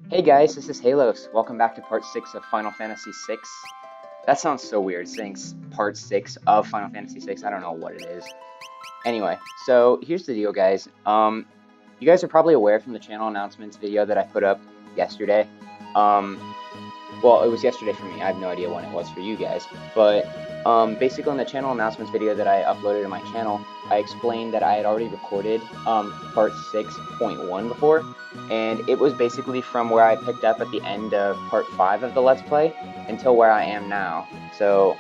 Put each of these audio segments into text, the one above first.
Hey guys, this is Halos. Welcome back to part 6 of Final Fantasy VI. That sounds so weird saying part 6 of Final Fantasy VI. I don't know what it is. Anyway, so here's the deal, guys. You guys are probably aware from the channel announcements video that I put up yesterday. Um, well, it was yesterday for me. I have no idea when it was for you guys. But basically, in the channel announcements video that I uploaded to my channel, I explained that I had already recorded part 6.1 before, and it was basically from where I picked up at the end of part 5 of the Let's Play until where I am now. So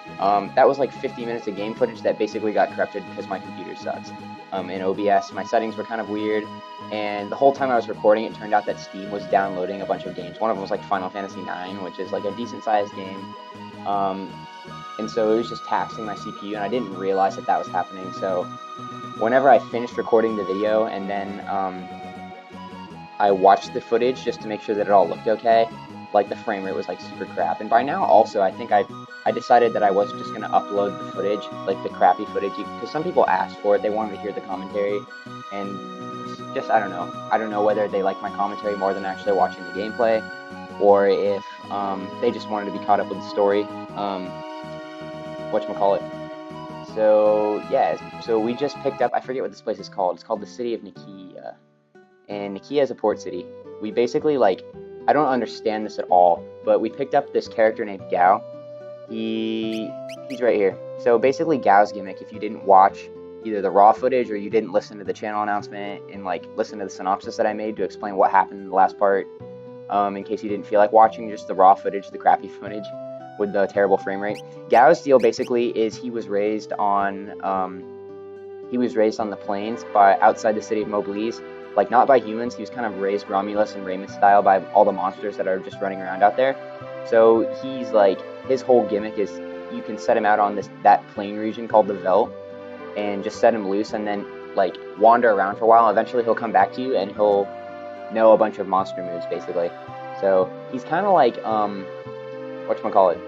that was like 50 minutes of game footage that basically got corrupted because my computer sucks. In OBS, my settings were kind of weird, and the whole time I was recording, it turned out that Steam was downloading a bunch of games. One of them was like Final Fantasy IX, which is like a decent-sized game. And so it was just taxing my CPU, and I didn't realize that that was happening. So whenever I finished recording the video, and then I watched the footage just to make sure that it all looked okay, like the frame rate was like super crap. And by now, also, I think I decided that I wasn't just gonna upload the footage, like the crappy footage, because some people asked for it. They wanted to hear the commentary, and just I don't know whether they like my commentary more than actually watching the gameplay, or if they just wanted to be caught up with the story. Whatchamacallit. So yeah, so we just picked up. I forget what this place is called. It's called the City of Nakia, and Nakia is a port city. We basically like I don't understand this at all, but we picked up this character named Gao. He's right here. So basically, Gao's gimmick, if you didn't watch either the raw footage or you didn't listen to the channel announcement and like listen to the synopsis that I made to explain what happened in the last part, in case you didn't feel like watching just the raw footage, the crappy footage with the terrible frame rate. Gao's deal basically is he was raised on the plains by outside the city of Mobliz, like not by humans. He was kind of raised Romulus and Remus style by all the monsters that are just running around out there. So he's like his whole gimmick is you can set him out on that plain region called the Veldt and just set him loose and then like wander around for a while. Eventually he'll come back to you and he'll know a bunch of monster moves basically. So he's kind of like whatchamacallit,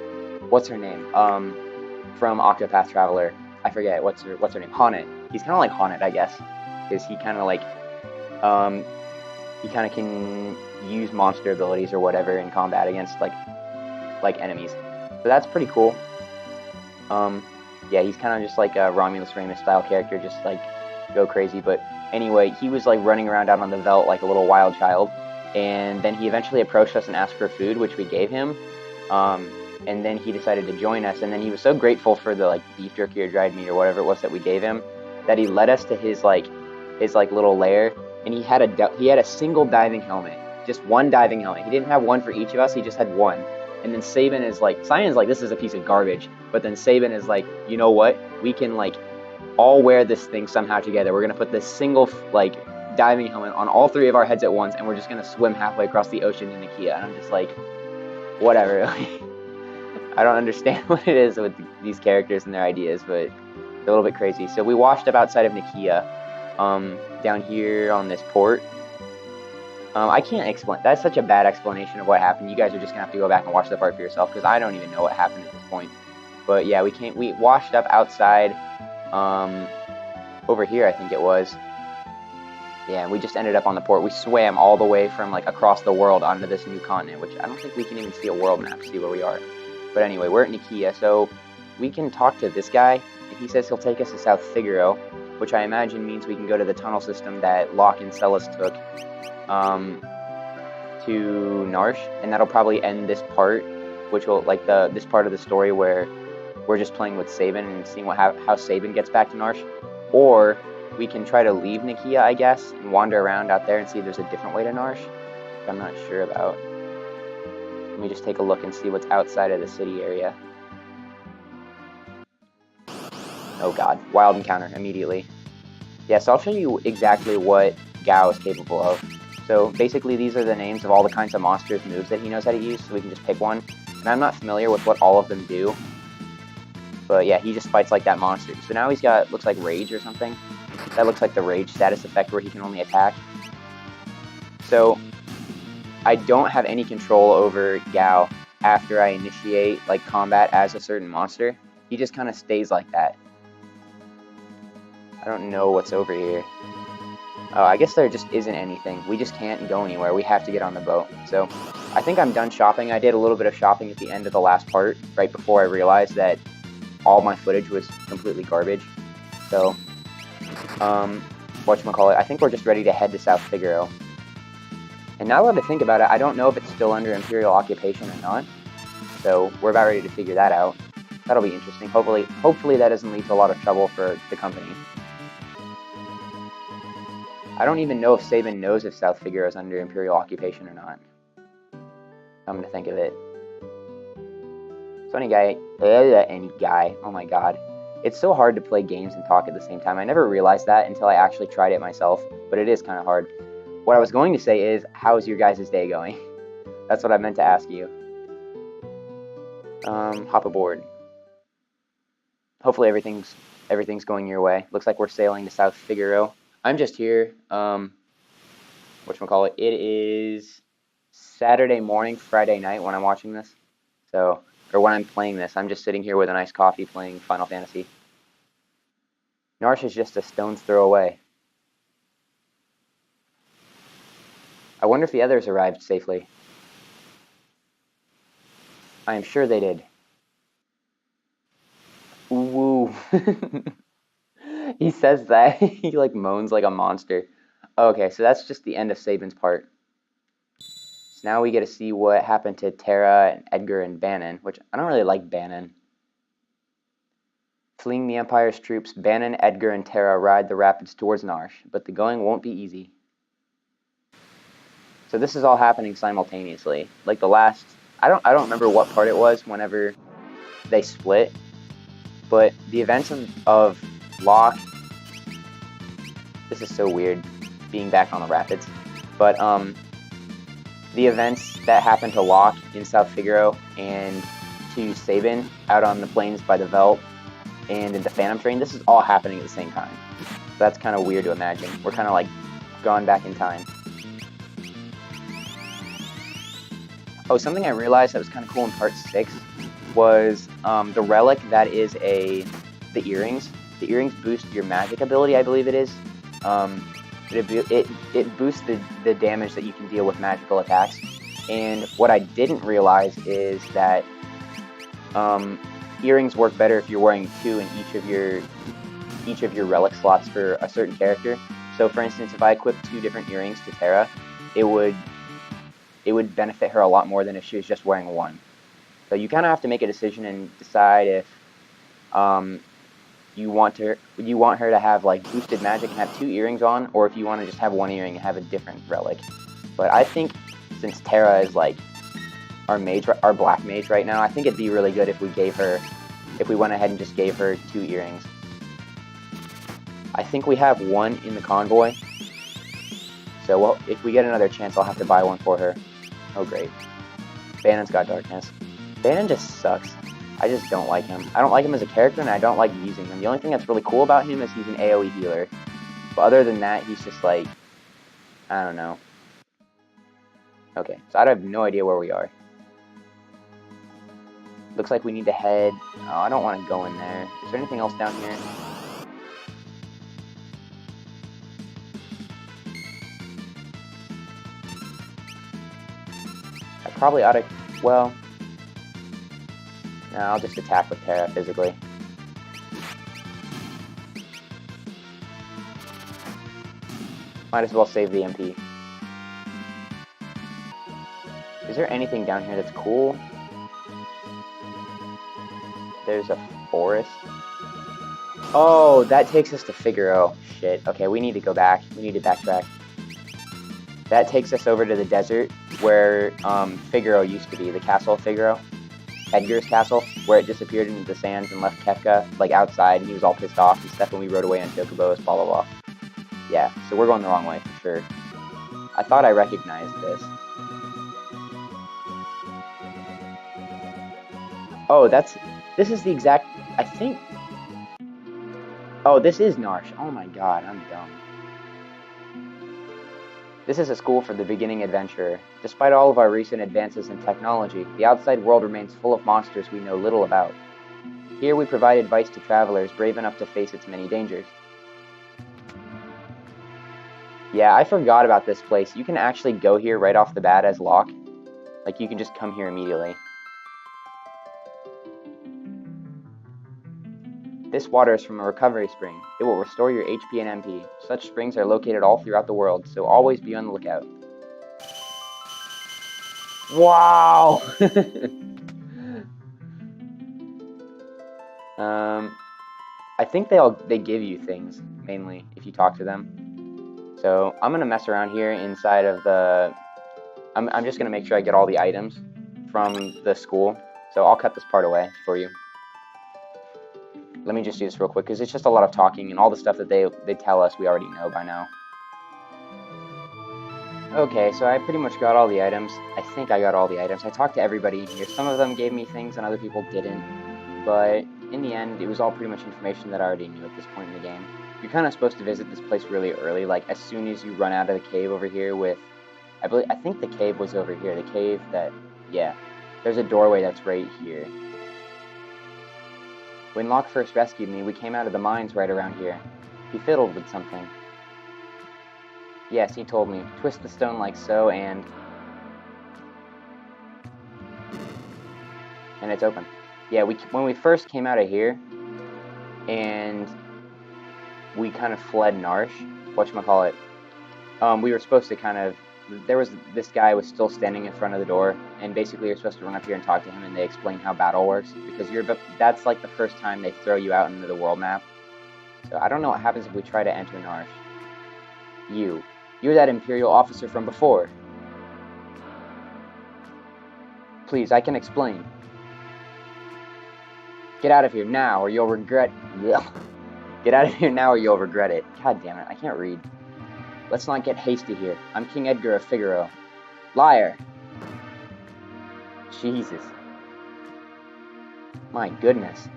what's her name from Octopath Traveler, I forget what's her name, Haunted. He's kind of like Haunted, I guess, because he kind of like he kind of can use monster abilities or whatever in combat against like enemies. So that's pretty cool. Yeah, he's kind of just like a Romulus Remus style character, just like go crazy. But anyway, he was like running around out on the Veldt like a little wild child, and then he eventually approached us and asked for food, which we gave him. And then he decided to join us, and then he was so grateful for the like beef jerky or dried meat or whatever it was that we gave him that he led us to his little lair, and he had a single diving helmet, just one diving helmet. He didn't have one for each of us, he just had one. And then Sabin is like, Cyan's like, this is a piece of garbage, but then Sabin is like, you know what, we can like all wear this thing somehow together. We're gonna put this single like diving helmet on all three of our heads at once, and we're just gonna swim halfway across the ocean in Nakia. And I'm just like, whatever. I don't understand what it is with these characters and their ideas, but they're a little bit crazy. So we washed up outside of Nakia, down here on this port. I can't explain. That's such a bad explanation of what happened. You guys are just gonna have to go back and watch the part for yourself, because I don't even know what happened at this point. But yeah, we washed up outside, over here I think it was. Yeah, and we just ended up on the port. We swam all the way from like across the world onto this new continent, which I don't think we can even see a world map to see where we are. But anyway, we're at Nakia, so we can talk to this guy, and he says he'll take us to South Figaro, which I imagine means we can go to the tunnel system that Locke and Celes took to Narshe, and that'll probably end this part, which will like this part of the story where we're just playing with Sabin and seeing how Sabin gets back to Narshe. Or we can try to leave Nakia, I guess, and wander around out there and see if there's a different way to Narshe, which I'm not sure about. Let me just take a look and see what's outside of the city area. Oh god, wild encounter immediately. Yeah, so I'll show you exactly what Gao is capable of. So basically these are the names of all the kinds of monsters moves that he knows how to use, so we can just pick one. And I'm not familiar with what all of them do, but yeah, he just fights like that monster. So now he's got, looks like Rage or something. That looks like the Rage status effect where he can only attack. So I don't have any control over Gao after I initiate like combat as a certain monster. He just kind of stays like that. I don't know what's over here. Oh, I guess there just isn't anything. We just can't go anywhere. We have to get on the boat. So I think I'm done shopping. I did a little bit of shopping at the end of the last part, right before I realized that all my footage was completely garbage. So, whatchamacallit, I think we're just ready to head to South Figaro. And now that I think about it, I don't know if it's still under Imperial occupation or not. So we're about ready to figure that out. That'll be interesting. Hopefully that doesn't lead to a lot of trouble for the company. I don't even know if Sabin knows if South Figaro is under Imperial occupation or not. Come to think of it. So any guy, oh my god. It's so hard to play games and talk at the same time. I never realized that until I actually tried it myself, but it is kind of hard. What I was going to say is, how's your guys' day going? That's what I meant to ask you. Hop aboard. Hopefully everything's going your way. Looks like we're sailing to South Figaro. I'm just here. Whatchamacallit, it is Saturday morning, Friday night when I'm watching this. So, or when I'm playing this, I'm just sitting here with a nice coffee playing Final Fantasy. Narshe is just a stone's throw away. I wonder if the others arrived safely. I am sure they did. Woo. He says that. He like moans like a monster. Okay, so that's just the end of Sabin's part. So now we get to see what happened to Terra and Edgar and Banon, which I don't really like Banon. Fleeing the Empire's troops, Banon, Edgar, and Terra ride the rapids towards Narshe, but the going won't be easy. So this is all happening simultaneously. Like the last, I don't remember what part it was whenever they split, but the events of Locke. This is so weird, being back on the rapids, but the events that happened to Locke in South Figaro and to Sabin out on the plains by the Veld and in the Phantom Train, this is all happening at the same time. So that's kind of weird to imagine. We're kind of like gone back in time. Oh, something I realized that was kind of cool in Part 6 was the relic that is the earrings. The earrings boost your magic ability, I believe it is. It boosts the damage that you can deal with magical attacks. And what I didn't realize is that earrings work better if you're wearing 2 in each of your relic slots for a certain character. So for instance, if I equip 2 different earrings to Terra, it would benefit her a lot more than if she was just wearing 1. So you kind of have to make a decision and decide if you want her to have like boosted magic and have 2 earrings on, or if you want to just have 1 earring and have a different relic. But I think since Terra is like our black mage right now, I think it'd be really good if we went ahead and just gave her 2 earrings. I think we have 1 in the convoy. So well, if we get another chance, I'll have to buy 1 for her. Oh great. Banon's got darkness. Banon just sucks. I just don't like him. I don't like him as a character, and I don't like using him. The only thing that's really cool about him is he's an AoE healer. But other than that, he's just like, I don't know. Okay, so I have no idea where we are. Looks like we need to head... Oh, I don't want to go in there. Is there anything else down here? I probably ought to... Well... No, I'll just attack with Terra physically. Might as well save the MP. Is there anything down here that's cool? There's a forest. Oh, that takes us to Figaro. Shit. Okay, we need to go back. We need to backtrack. That takes us over to the desert where Figaro used to be, the castle of Figaro. Edgar's castle, where it disappeared into the sands and left Kefka, like, outside, and he was all pissed off and stuff when we rode away on Chocobos, blah blah blah. Yeah, so we're going the wrong way, for sure. I thought I recognized this. Oh, this is the exact, I think... Oh, this is Narshe. Oh my god, I'm dumb. This is a school for the beginning adventurer. Despite all of our recent advances in technology, the outside world remains full of monsters we know little about. Here we provide advice to travelers brave enough to face its many dangers. Yeah, I forgot about this place. You can actually go here right off the bat as Locke. Like, you can just come here immediately. This water is from a recovery spring. It will restore your HP and MP. Such springs are located all throughout the world, so always be on the lookout. Wow! I think they give you things, mainly, if you talk to them. So, I'm gonna mess around here inside of the... I'm just gonna make sure I get all the items from the school. So, I'll cut this part away for you. Let me just do this real quick, because it's just a lot of talking, and all the stuff that they tell us we already know by now. Okay, so I pretty much got all the items. I think I got all the items. I talked to everybody here. Some of them gave me things and other people didn't. But in the end, it was all pretty much information that I already knew at this point in the game. You're kind of supposed to visit this place really early, like as soon as you run out of the cave over here with... I think the cave was over here. The cave that... Yeah. There's a doorway that's right here. When Locke first rescued me, we came out of the mines right around here. He fiddled with something. Yes, he told me. Twist the stone like so, and it's open. Yeah, when we first came out of here, and we kind of fled Narshe, whatchamacallit, we were supposed to kind of... This guy was still standing in front of the door, and basically you're supposed to run up here and talk to him, and they explain how battle works, because that's like the first time they throw you out into the world map. So I don't know what happens if we try to enter Narshe. You're that Imperial officer from before. Please, I can explain. Get out of here now, or you'll regret... Get out of here now, or you'll regret it. God damn it, I can't read. Let's not get hasty here. I'm King Edgar of Figaro. Liar! Jesus. My goodness.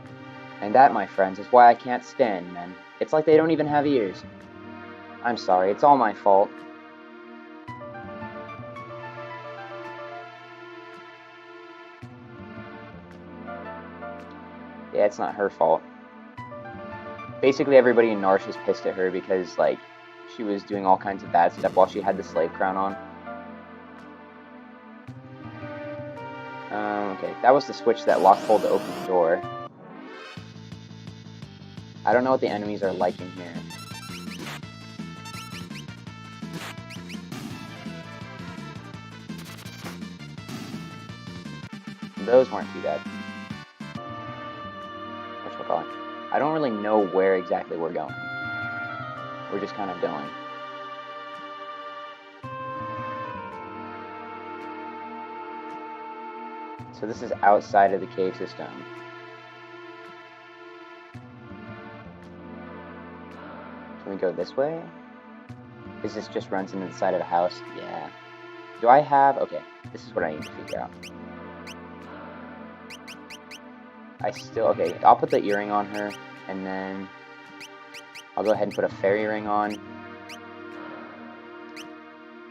And that, my friends, is why I can't stand men. It's like they don't even have ears. I'm sorry, it's all my fault. Yeah, it's not her fault. Basically, everybody in Narshe is pissed at her because, like, she was doing all kinds of bad stuff while she had the slave crown on. Okay, that was the switch that Locke pulled to open the door. I don't know what the enemies are like in here. Those weren't too bad. Whatchamacallit? I don't really know where exactly we're going. We're just kind of going. So this is outside of the cave system. Can we go this way? Is this just runs into the side of a house? Yeah. Do I have... Okay, this is what I need to figure out. Okay, I'll put the earring on her, and then I'll go ahead and put a fairy ring on.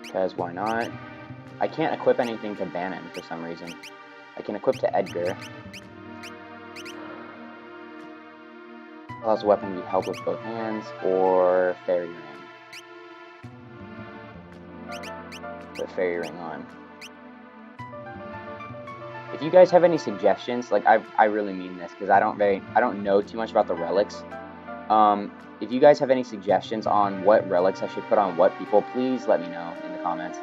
Because why not? I can't equip anything to Bannon for some reason. I can equip to Edgar. Allows a weapon to be held with both hands, or fairy ring. Put fairy ring on. If you guys have any suggestions, like I really mean this because I don't know too much about the relics. If you guys have any suggestions on what relics I should put on what people, please let me know in the comments.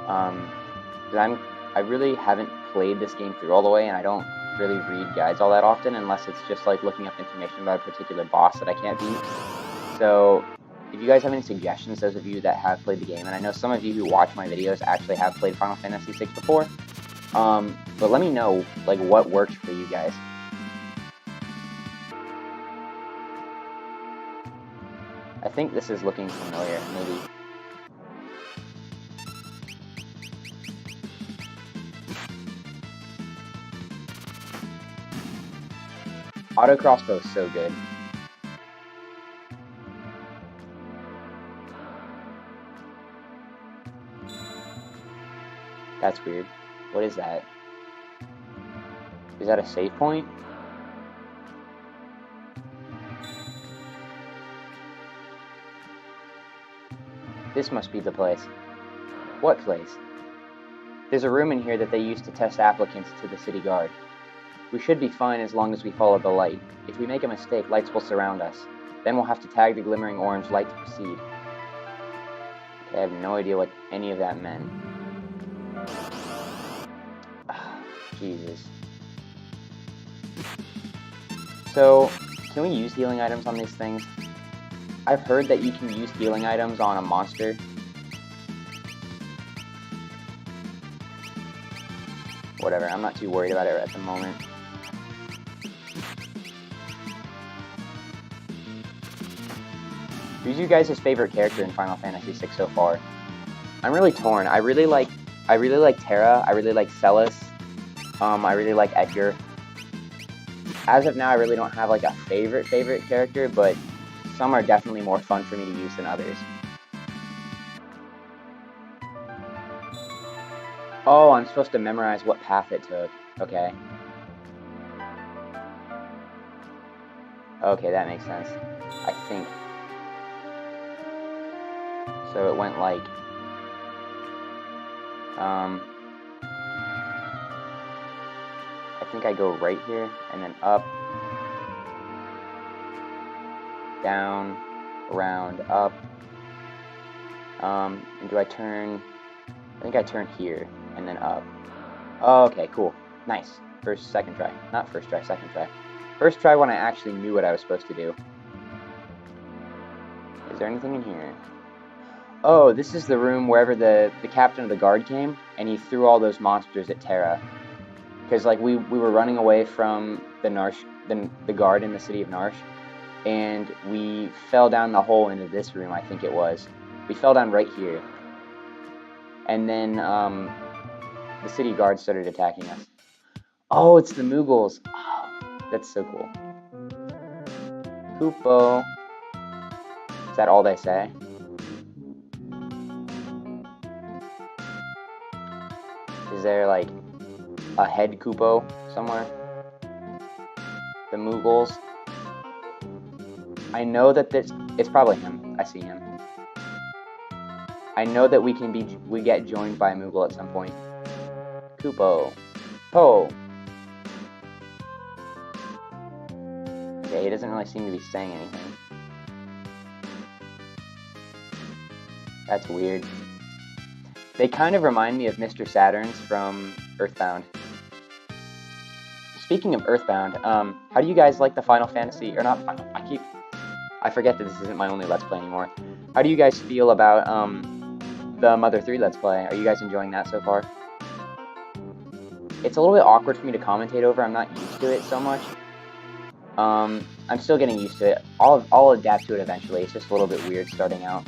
Because I really haven't played this game through all the way, and I don't really read guides all that often unless it's just like looking up information about a particular boss that I can't beat. So if you guys have any suggestions, those of you that have played the game, and I know some of you who watch my videos actually have played Final Fantasy VI before, but let me know like what works for you guys. I think this is looking familiar, maybe. Auto crossbow is so good. That's weird. What is that? Is that a save point? This must be the place. What place? There's a room in here that they used to test applicants to the city guard. We should be fine as long as we follow the light. If we make a mistake, lights will surround us. Then we'll have to tag the glimmering orange light to proceed. Okay, I have no idea what any of that meant. Jesus. So, can we use healing items on these things? I've heard that you can use healing items on a monster. Whatever, I'm not too worried about it at the moment. Who's you guys' favorite character in Final Fantasy VI so far? I'm really torn. I really like Terra. I really like Celes. I really like Edgar. As of now, I really don't have like a favorite character, but some are definitely more fun for me to use than others. Oh, I'm supposed to memorize what path it took. Okay. Okay, that makes sense. I think. So it went like... I think I go right here, and then up, down, around, up. And do I turn... I think I turn here, and then up. Oh, okay, cool. Nice. Second try. Not first try, second try. First try when I actually knew what I was supposed to do. Is there anything in here? Oh, this is the room wherever the captain of the guard came, and he threw all those monsters at Terra. Because, like, we were running away from the guard in the city of Narshe, and we fell down the hole into this room, I think it was. We fell down right here. And then, the city guard started attacking us. Oh, it's the Moogles. Oh, that's so cool. Kupo. Is that all they say? Is there, like, a head Kupo somewhere? The Moogles. I know that it's probably him. I see him. I know that we get joined by a Moogle at some point. Kupo. Po. Okay, he doesn't really seem to be saying anything. That's weird. They kind of remind me of Mr. Saturns from Earthbound. Speaking of Earthbound, how do you guys like the Final Fantasy, or not Final, I forget that this isn't my only Let's Play anymore. How do you guys feel about, the Mother 3 Let's Play? Are you guys enjoying that so far? It's a little bit awkward for me to commentate over, I'm not used to it so much. I'm still getting used to it. I'll adapt to it eventually, it's just a little bit weird starting out.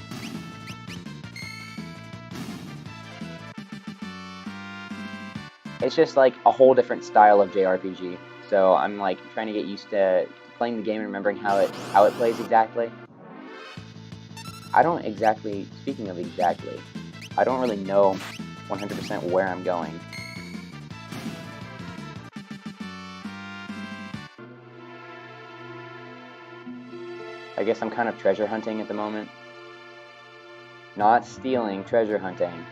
It's just like a whole different style of JRPG, so I'm like trying to get used to playing the game and remembering how it plays exactly. I don't exactly, speaking of exactly, I don't really know 100% where I'm going. I guess I'm kind of treasure hunting at the moment. Not stealing, treasure hunting.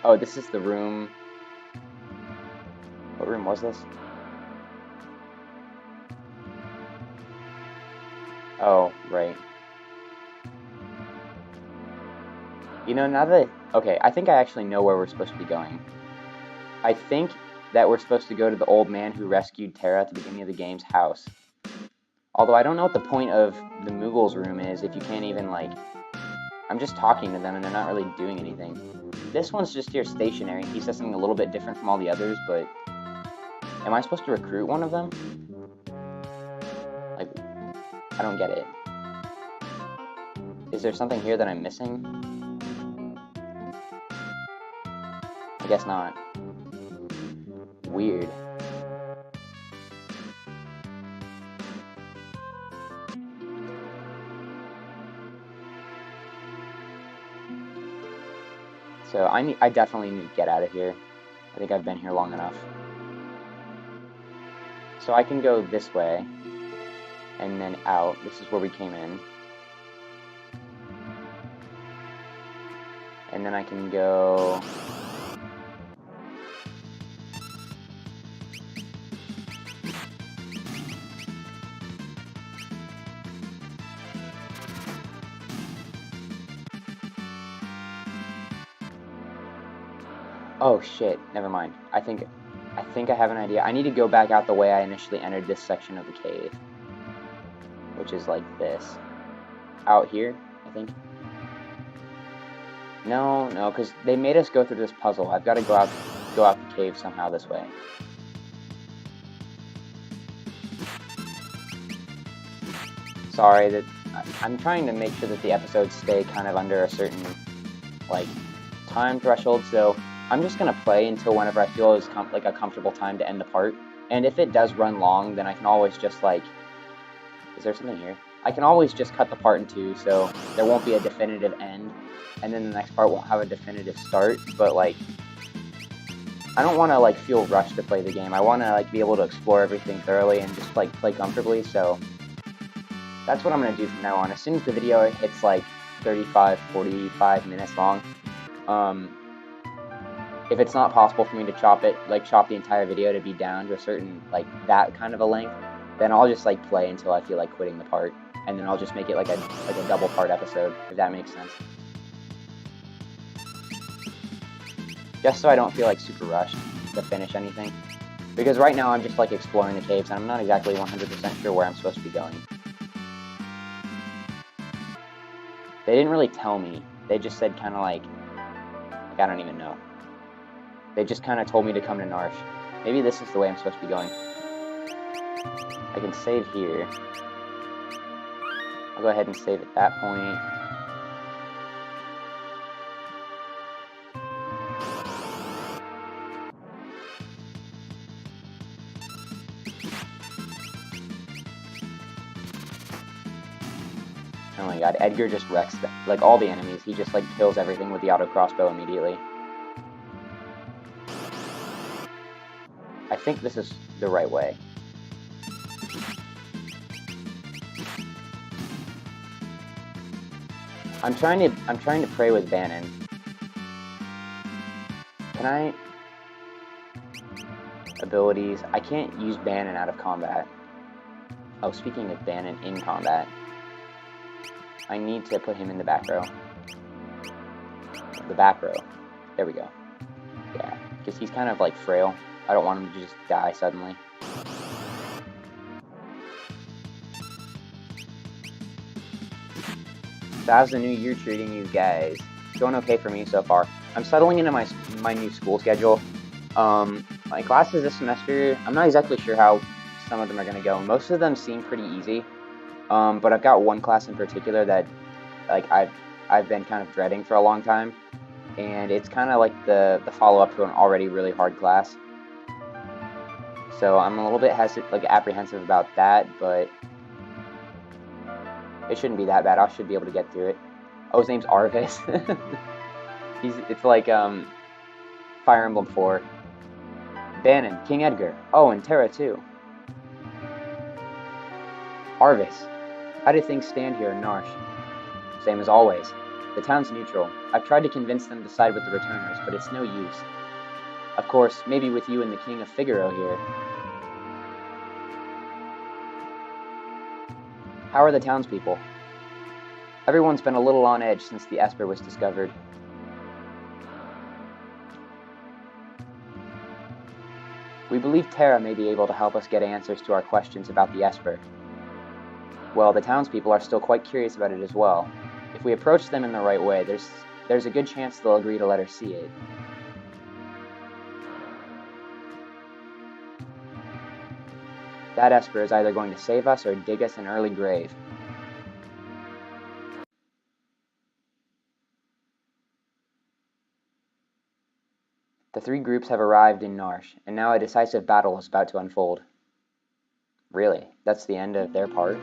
Oh, this is the room. What room was this? Oh, right. You know, now that... Okay, I think I actually know where we're supposed to be going. I think that we're supposed to go to the old man who rescued Terra at the beginning of the game's house. Although I don't know what the point of the Moogles room is if you can't even, like... I'm just talking to them and they're not really doing anything. This one's just here stationary. He says something a little bit different from all the others, but... Am I supposed to recruit one of them? Like, I don't get it. Is there something here that I'm missing? I guess not. Weird. So I definitely need to get out of here. I think I've been here long enough. So I can go this way, and then out. This is where we came in. And then I can go... Oh shit, never mind. I think I have an idea. I need to go back out the way I initially entered this section of the cave. Which is like this. Out here, I think. No, because they made us go through this puzzle. I've got to go out the cave somehow this way. Sorry, that I'm trying to make sure that the episodes stay kind of under a certain, like, time threshold, so I'm just going to play until whenever I feel is like a comfortable time to end the part. And if it does run long, then I can always just, like... Is there something here? I can always just cut the part in two, so there won't be a definitive end, and then the next part won't have a definitive start, but, like... I don't want to, like, feel rushed to play the game. I want to, like, be able to explore everything thoroughly and just, like, play comfortably, so... That's what I'm going to do from now on. As soon as the video hits, like, 35, 45 minutes long, if it's not possible for me to chop the entire video to be down to a certain, like, that kind of a length, then I'll just, like, play until I feel like quitting the part, and then I'll just make it like a double part episode, if that makes sense. Just so I don't feel, like, super rushed to finish anything. Because right now I'm just, like, exploring the caves, and I'm not exactly 100% sure where I'm supposed to be going. They didn't really tell me. They just said kind of like, I don't even know. They just kind of told me to come to Narshe. Maybe this is the way I'm supposed to be going. I can save here. I'll go ahead and save at that point. Oh my god, Edgar just wrecks like all the enemies. He just like kills everything with the auto crossbow immediately. I think this is the right way. I'm trying to pray with Banon. Can I? Abilities. I can't use Banon out of combat. Oh, speaking of Banon in combat, I need to put him in the back row. The back row. There we go. Yeah, because he's kind of like frail. I don't want him to just die suddenly. So how's the new year treating you guys? It's going okay for me so far. I'm settling into my new school schedule. My classes this semester, I'm not exactly sure how some of them are going to go. Most of them seem pretty easy. But I've got one class in particular that, like, I've been kind of dreading for a long time, and it's kind of like the follow-up to an already really hard class. So I'm a little bit apprehensive about that, but it shouldn't be that bad. I should be able to get through it. Oh, his name's Arvis. It's like Fire Emblem 4. Banon, King Edgar. Oh, and Terra too. Arvis. How do things stand here in Narshe? Same as always. The town's neutral. I've tried to convince them to side with the returners, but it's no use. Of course, maybe with you and the King of Figaro here. How are the townspeople? Everyone's been a little on edge since the Esper was discovered. We believe Terra may be able to help us get answers to our questions about the Esper. Well, the townspeople are still quite curious about it as well. If we approach them in the right way, there's a good chance they'll agree to let her see it. That Esper is either going to save us or dig us an early grave. The three groups have arrived in Narshe, and now a decisive battle is about to unfold. Really? That's the end of their part?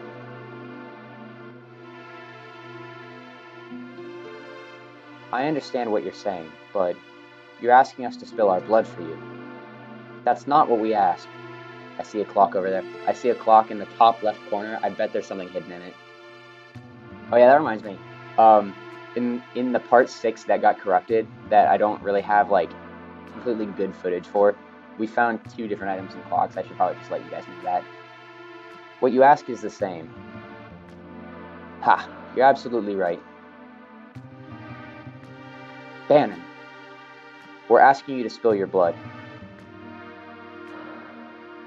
I understand what you're saying, but you're asking us to spill our blood for you. That's not what we asked. I see a clock over there. I see a clock in the top left corner. I bet there's something hidden in it. Oh yeah, that reminds me. in the part 6 that got corrupted, that I don't really have like completely good footage for, we found 2 different items in clocks. I should probably just let you guys know that. What you ask is the same. Ha, you're absolutely right. Bannon, we're asking you to spill your blood.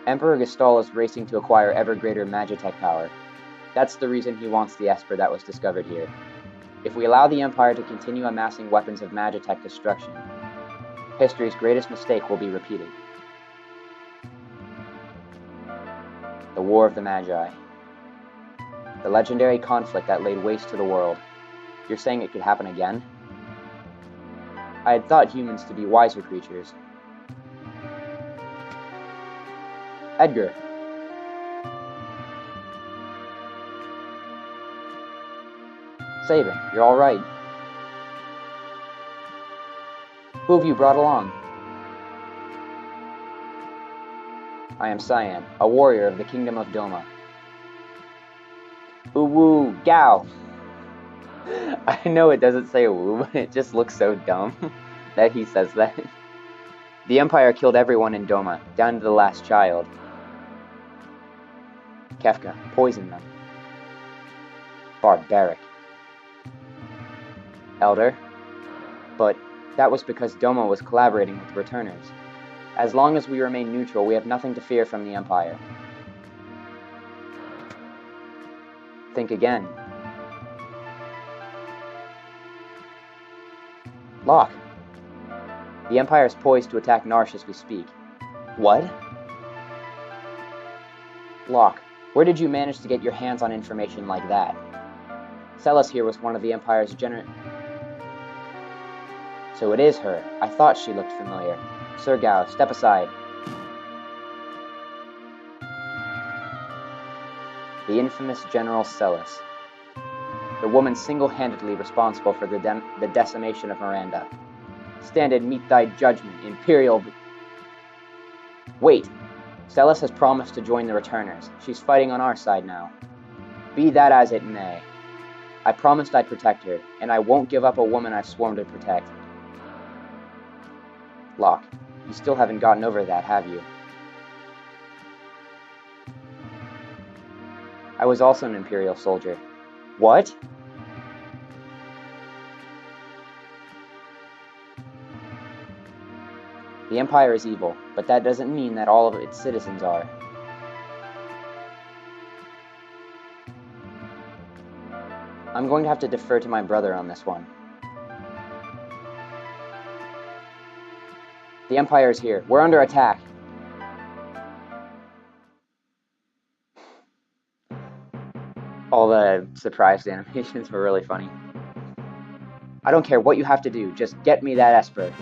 Emperor Gestal is racing to acquire ever greater Magitech power. That's the reason he wants the Esper that was discovered here. If we allow the Empire to continue amassing weapons of Magitech destruction, history's greatest mistake will be repeated. The War of the Magi. The legendary conflict that laid waste to the world. You're saying it could happen again? I had thought humans to be wiser creatures. Edgar. Sabin, you're all right. Who have you brought along? I am Cyan, a warrior of the Kingdom of Doma. Woo Gao! I know it doesn't say woo, but it just looks so dumb that he says that. The Empire killed everyone in Doma, down to the last child. Kefka poisoned them. Barbaric. Elder. But that was because Doma was collaborating with returners. As long as we remain neutral, we have nothing to fear from the Empire. Think again. Locke. The Empire is poised to attack Narshe as we speak. What? Locke, where did you manage to get your hands on information like that? Celes here was one of the Empire's So it is her. I thought she looked familiar. Sir Gao, step aside. The infamous General Celes. The woman single-handedly responsible for the decimation of Miranda. Stand and meet thy judgment, Imperial... Wait! Celes has promised to join the returners. She's fighting on our side now. Be that as it may. I promised I'd protect her, and I won't give up a woman I've sworn to protect. Locke, you still haven't gotten over that, have you? I was also an Imperial soldier. What? The Empire is evil, but that doesn't mean that all of its citizens are. I'm going to have to defer to my brother on this one. The Empire is here. We're under attack. All the surprised animations were really funny. I don't care what you have to do, just get me that Esper.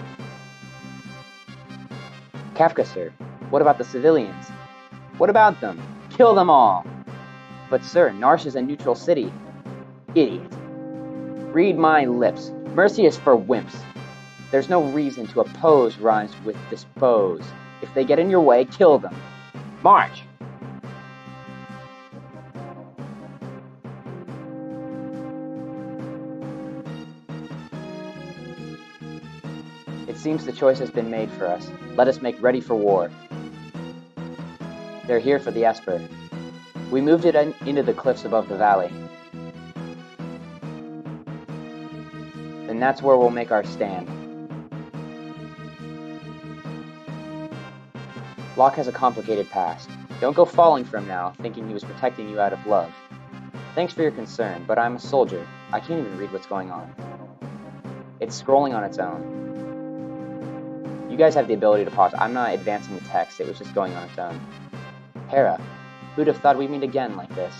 Kefka, sir, what about the civilians? What about them? Kill them all! But sir, Narshe is a neutral city. Idiot. Read my lips. Mercy is for wimps. There's no reason to oppose rhymes with dispose. If they get in your way, kill them. March! It seems the choice has been made for us. Let us make ready for war. They're here for the Esper. We moved it into the cliffs above the valley. And that's where we'll make our stand. Locke has a complicated past. Don't go falling for him now, thinking he was protecting you out of love. Thanks for your concern, but I'm a soldier. I can't even read what's going on. It's scrolling on its own. You guys have the ability to pause. I'm not advancing the text, it was just going on its own. Hera, who'd have thought we'd meet again like this?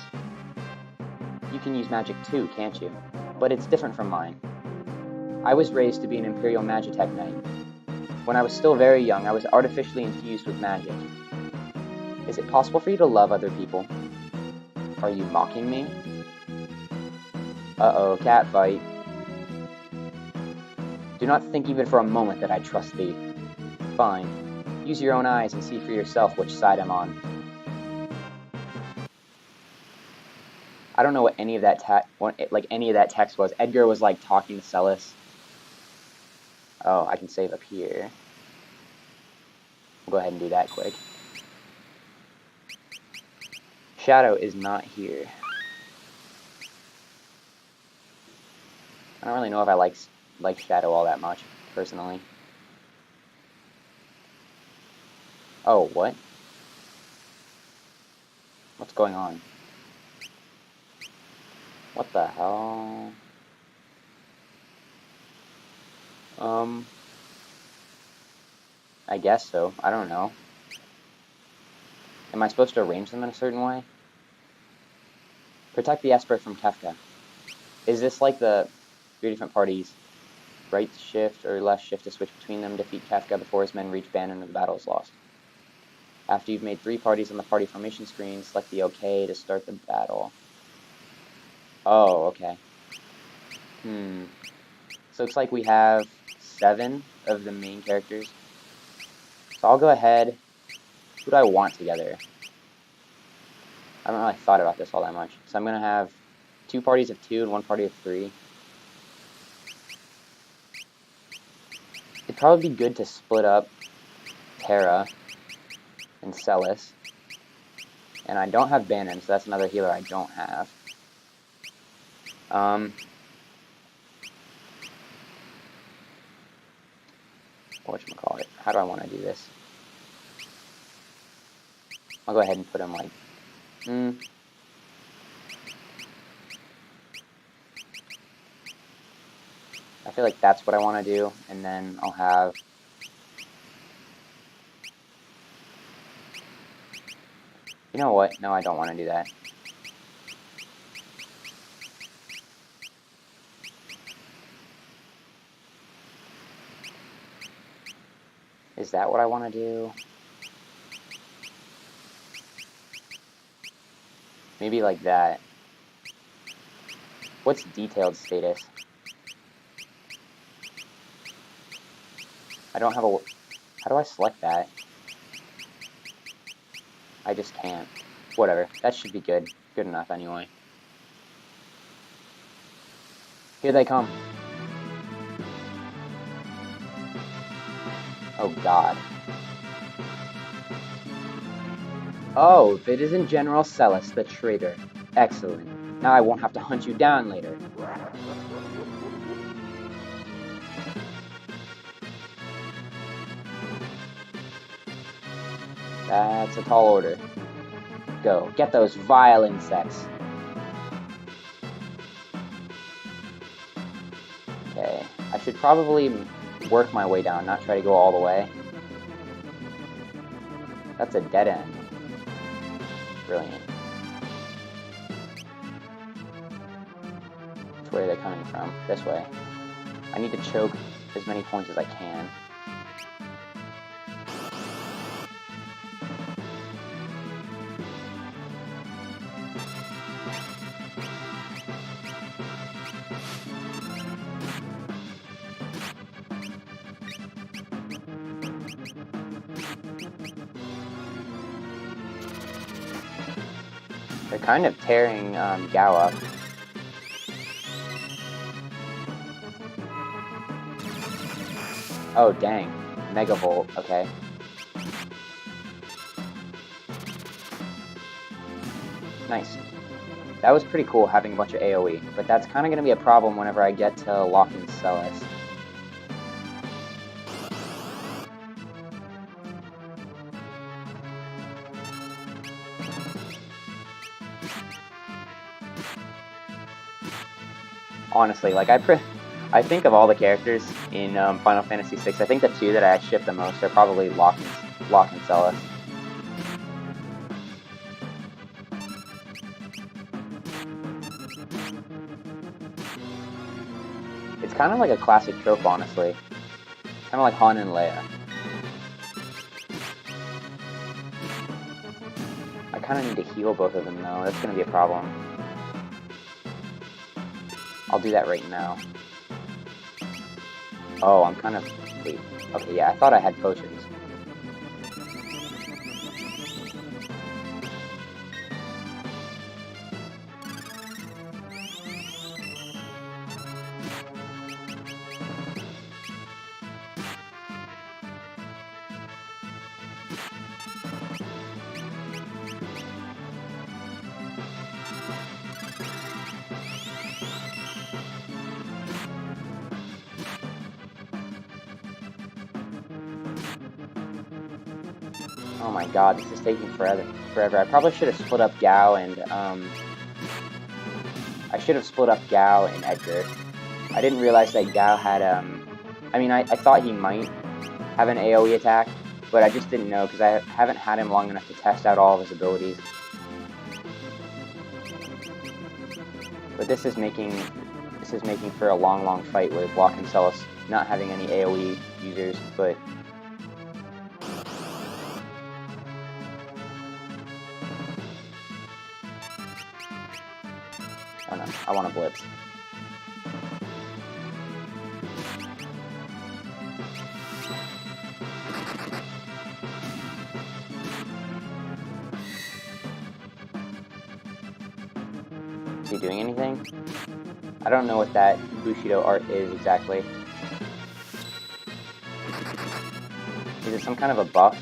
You can use magic too, can't you? But it's different from mine. I was raised to be an Imperial Magitech Knight. When I was still very young, I was artificially infused with magic. Is it possible for you to love other people? Are you mocking me? Uh-oh, catfight. Do not think even for a moment that I trust thee. Fine. Use your own eyes and see for yourself which side I'm on. I don't know what any of that text was. Edgar was like talking to Celes. Oh, I can save up here. We'll go ahead and do that quick. Shadow is not here. I don't really know if I like Shadow all that much, personally. Oh, what? What's going on? What the hell? I guess so. I don't know. Am I supposed to arrange them in a certain way? Protect the Esper from Kefka. Is this like the 3 different parties? Right shift or left shift to switch between them, defeat Kefka before his men reach Bannon and the battle is lost. After you've made 3 parties on the party formation screen, select the OK to start the battle. Oh, okay. So it's like we have 7 of the main characters. So I'll go ahead. Who do I want together? I haven't really thought about this all that much. So I'm going to have 2 parties of 2 and 1 party of 3. It'd probably be good to split up Terra and Celes. And I don't have Bannon, so that's another healer I don't have. Whatchamacallit? How do I want to do this? I'll go ahead and put him like... I feel like that's what I want to do, and then I'll have... You know what? No, I don't want to do that. Is that what I want to do? Maybe like that. What's detailed status? I don't have a... How do I select that? I just can't. Whatever. That should be good. Good enough anyway. Here they come. Oh god. Oh, it isn't General Celes, the traitor. Excellent. Now I won't have to hunt you down later. That's a tall order. Go, get those vile insects. Okay, I should probably work my way down, not try to go all the way. That's a dead end. Brilliant. Where are they coming from? This way. I need to choke as many points as I can. They're kind of tearing Gao up. Oh, dang. Megavolt, okay. Nice. That was pretty cool having a bunch of AoE, but that's kind of going to be a problem whenever I get to locking Celes. Honestly, like I think of all the characters in Final Fantasy VI, I think the 2 that I ship the most are probably Locke and Celes. It's kind of like a classic trope, honestly. Kind of like Han and Leia. I kind of need to heal both of them, though. That's going to be a problem. I'll do that right now. Oh, I'm kind of... Wait. Okay, yeah, I thought I had potions. Oh my god, this is taking forever. I probably should have split up Gao and, I should have split up Gao and Edgar. I didn't realize that Gao had, I mean, I thought he might have an AoE attack, but I just didn't know because I haven't had him long enough to test out all of his abilities. But this is making for a long fight with Locke and Celes not having any AoE users, but oh no, I want to blitz. Is he doing anything? I don't know what that Bushido art is exactly. Is it some kind of a buff?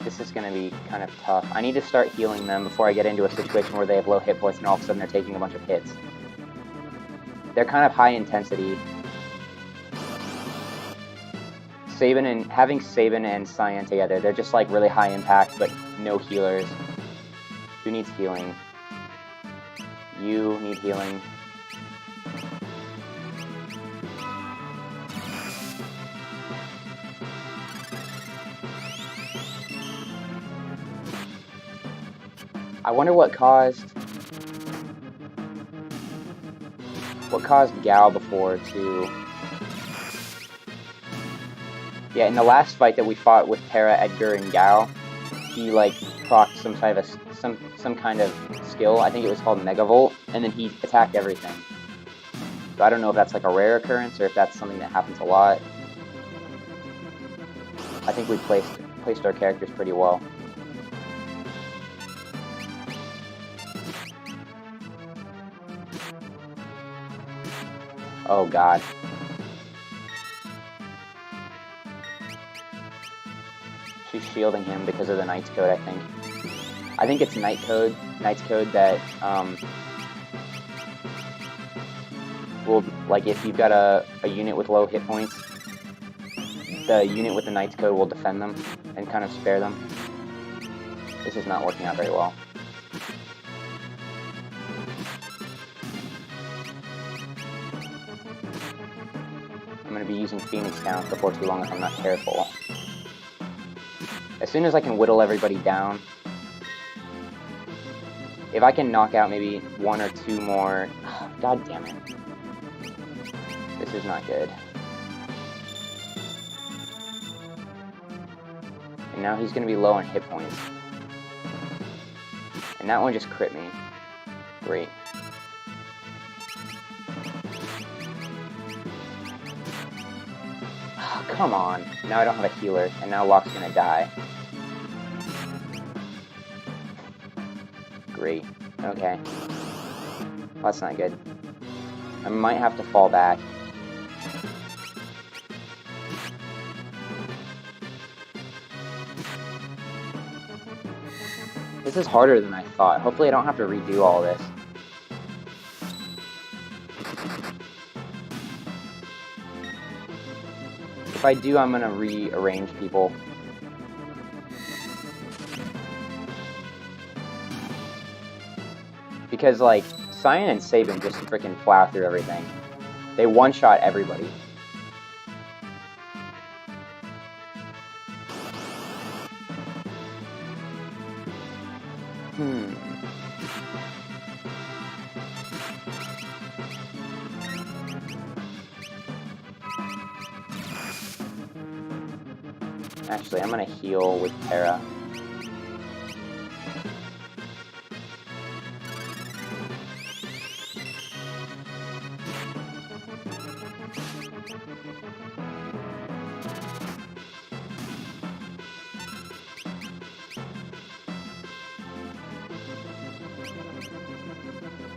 This is going to be kind of tough. I need to start healing them before I get into a situation where they have low hit points and all of a sudden they're taking a bunch of hits. They're kind of high intensity. Having Sabin and Cyan together, they're just like really high impact, but no healers. Who needs healing? You need healing. I wonder what caused Gao before to... Yeah, in the last fight that we fought with Terra, Edgar, and Gao, he like procced some kind of skill. I think it was called Megavolt, and then he attacked everything. So I don't know if that's like a rare occurrence or if that's something that happens a lot. I think we placed our characters pretty well. Oh god. She's shielding him because of the Knight's Code, I think. I think it's Knight's Code that, will, like, if you've got a unit with low hit points, the unit with the Knight's Code will defend them and kind of spare them. This is not working out very well. I'm going to be using Phoenix Downs before too long if I'm not careful. As soon as I can whittle everybody down, if I can knock out maybe one or two more... God damn it. This is not good. And now he's going to be low on hit points. And that one just crit me. Great. Oh, come on. Now I don't have a healer, and now Locke's going to die. Great. Okay. Well, that's not good. I might have to fall back. This is harder than I thought. Hopefully I don't have to redo all this. If I do, I'm gonna rearrange people. Because, like, Cyan and Sabin just freaking plow through everything. They one-shot everybody. Actually, I'm gonna heal with Terra.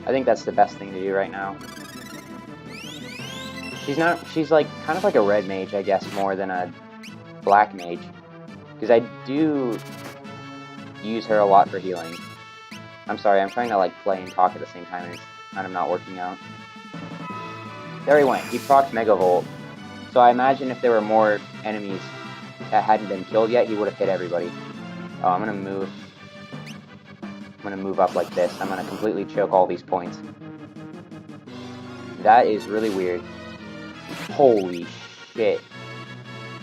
I think that's the best thing to do right now. She's like, kind of like a red mage, I guess, more than a black mage. Because I do use her a lot for healing. I'm sorry, I'm trying to, like, play and talk at the same time, and kind of not working out. There he went. He procs Mega Volt. So I imagine if there were more enemies that hadn't been killed yet, he would have hit everybody. Oh, I'm gonna move up like this. I'm gonna completely choke all these points. That is really weird. Holy shit.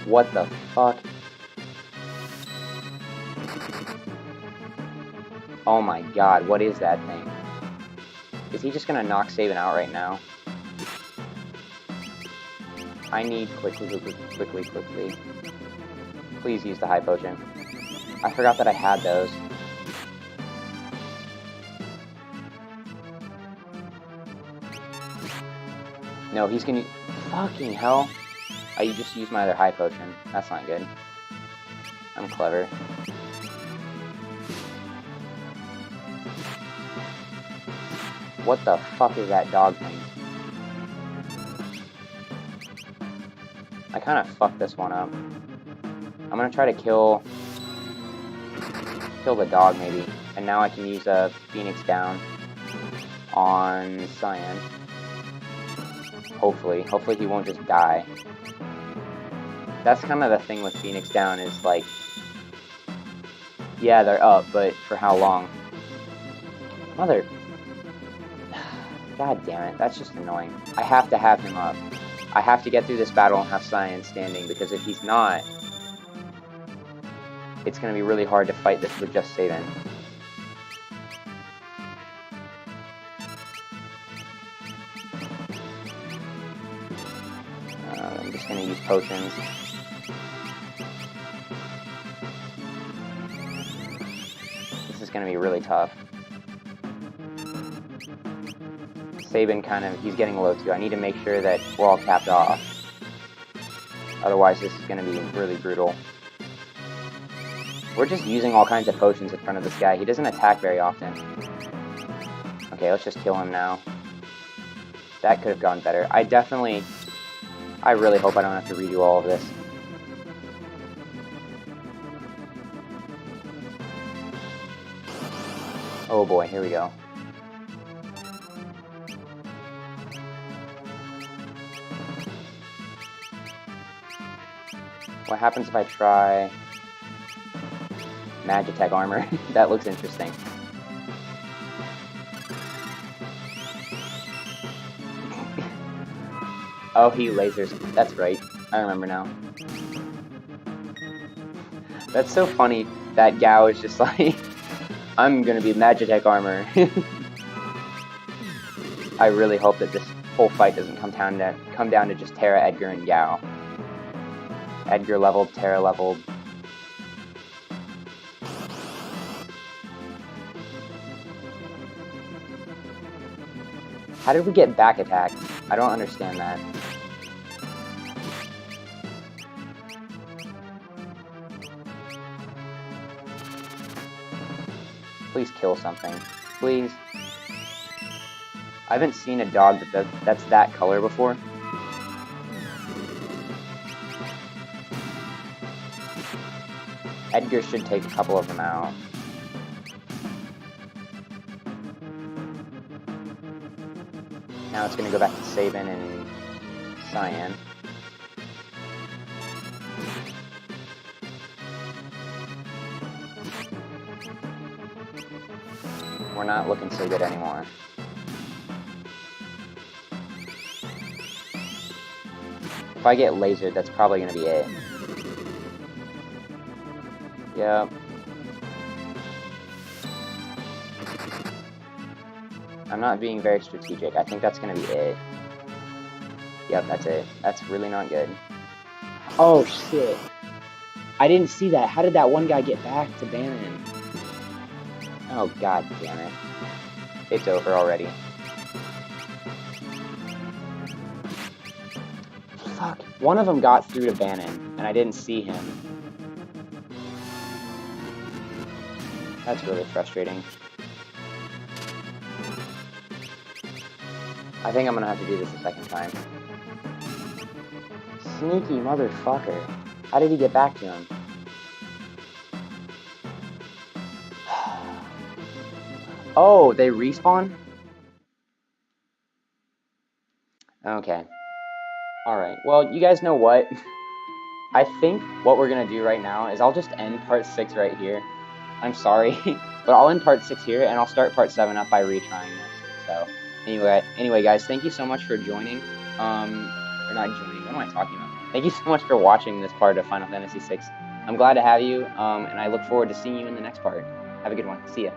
What the fuck? Oh my god, what is that thing? Is he just gonna knock Sabin out right now? I need quickly. Please use the high potion. I forgot that I had those. No, he's gonna... Fucking hell. I just used my other high potion. That's not good. I'm clever. What the fuck is that dog thing? I kind of fucked this one up. I'm gonna try to kill the dog maybe, and now I can use a Phoenix down on Cyan. Hopefully he won't just die. That's kind of the thing with Phoenix down is like, yeah, they're up, but for how long? Mother. God damn it, that's just annoying. I have to have him up. I have to get through this battle and have Cyan standing, because if he's not, it's going to be really hard to fight this with just Sabin. I'm just going to use potions. This is going to be really tough. Sabin he's getting low too. I need to make sure that we're all capped off. Otherwise, this is going to be really brutal. We're just using all kinds of potions in front of this guy. He doesn't attack very often. Okay, let's just kill him now. That could have gone better. I really hope I don't have to redo all of this. Oh boy, here we go. What happens if I try Magitech armor? That looks interesting. Oh, he lasers. That's right. I remember now. That's so funny that Gao is just like, I'm gonna be Magitech armor. I really hope that this whole fight doesn't come down to just Terra, Edgar, and Gao. Edgar leveled, Terra leveled. How did we get back attack? I don't understand that. Please kill something. Please. I haven't seen a dog that's that color before. Edgar should take a couple of them out. Now it's going to go back to Sabin and Cyan. We're not looking so good anymore. If I get lasered, that's probably going to be it. Yep. I'm not being very strategic. I think that's going to be it. Yep, that's it. That's really not good. Oh, shit. I didn't see that. How did that one guy get back to Bannon? Oh, god damn it. It's over already. Fuck. One of them got through to Bannon, and I didn't see him. That's really frustrating. I think I'm gonna have to do this a second time. Sneaky motherfucker. How did he get back to him? Oh, they respawn? Okay. Alright. Well, you guys know what? I think what we're gonna do right now is I'll just end part 6 right here. I'm sorry, but I'll end part 6 here, and I'll start part 7 up by retrying this. So, anyway, guys, thank you so much for joining. Or not joining, what am I talking about? Thank you so much for watching this part of Final Fantasy VI. I'm glad to have you, and I look forward to seeing you in the next part. Have a good one. See ya.